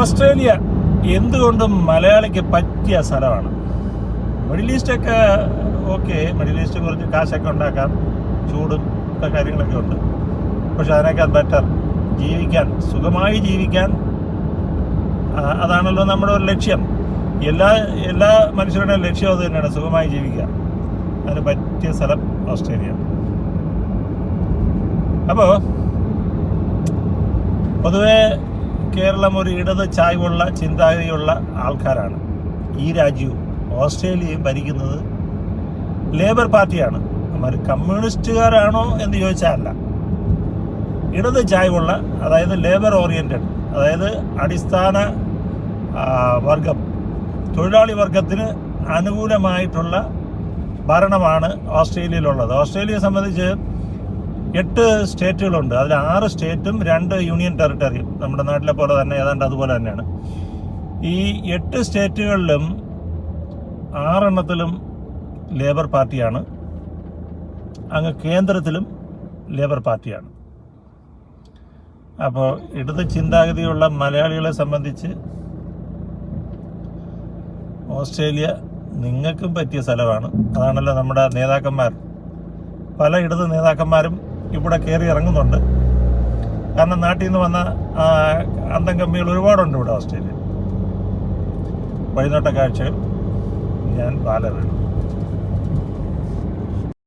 Australia എന്തുകൊണ്ടും മലയാളിക്ക് പറ്റിയ സ്ഥലമാണ്. മിഡിൽ ഈസ്റ്റൊക്കെ ഓക്കെ, മിഡിൽ ഈസ്റ്റ് കുറച്ച് കാശൊക്കെ ഉണ്ടാക്കാം, ചൂടും ഒക്കെ കാര്യങ്ങളൊക്കെ ഉണ്ട്. പക്ഷെ അതിനേക്കാൾ ബെറ്റർ ജീവിക്കാൻ, സുഖമായി ജീവിക്കാൻ, അതാണല്ലോ നമ്മുടെ ഒരു ലക്ഷ്യം. എല്ലാ മനുഷ്യരുടെയും ലക്ഷ്യം അത് തന്നെയാണ്, സുഖമായി ജീവിക്കുക. അതിന് പറ്റിയ സ്ഥലം ഓസ്ട്രേലിയ. അപ്പോൾ പൊതുവെ കേരളം ഒരു ഇടത് ചായ്വുള്ള ചിന്താഗതിയുള്ള ആൾക്കാരാണ്. ഈ രാജ്യവും ഓസ്ട്രേലിയയും ഭരിക്കുന്നത് ലേബർ പാർട്ടിയാണ്. അവർ കമ്മ്യൂണിസ്റ്റുകാരാണോ എന്ന് ചോദിച്ചാൽ അല്ല, ഇടത് ചായ്വുള്ള, അതായത് ലേബർ ഓറിയൻറ്റഡ്, അതായത് അടിസ്ഥാന വർഗം, തൊഴിലാളി വർഗത്തിന് അനുകൂലമായിട്ടുള്ള ഭരണമാണ് ഓസ്ട്രേലിയയിലുള്ളത്. ഓസ്ട്രേലിയയെ സംബന്ധിച്ച് 8 സ്റ്റേറ്റുകളുണ്ട്. അതിൽ 6 സ്റ്റേറ്റും 2 യൂണിയൻ ടെറിട്ടറിയും, നമ്മുടെ നാട്ടിലെ പോലെ തന്നെ ഏതാണ്ട് അതുപോലെ തന്നെയാണ്. ഈ 8 സ്റ്റേറ്റുകളിലും 6 എണ്ണത്തിലും ലേബർ പാർട്ടിയാണ്. അങ്ങ് കേന്ദ്രത്തിലും ലേബർ പാർട്ടിയാണ്. അപ്പോൾ ഇടത് ചിന്താഗതിയുള്ള മലയാളികളെ സംബന്ധിച്ച് ഓസ്ട്രേലിയ നിങ്ങൾക്കും പറ്റിയ സ്ഥലമാണ്. അതാണല്ലോ നമ്മുടെ നേതാക്കന്മാർ, പല ഇടത് നേതാക്കന്മാരും ഇവിടെ കയറി ഇറങ്ങുന്നുണ്ട്. കാരണം നാട്ടിൽ നിന്ന് വന്ന അന്തം കമ്മികൾ ഒരുപാടുണ്ട് ഇവിടെ ഓസ്ട്രേലിയ. വഴിനോട്ട കാഴ്ചകൾ. ഞാൻ ബാലവേണു.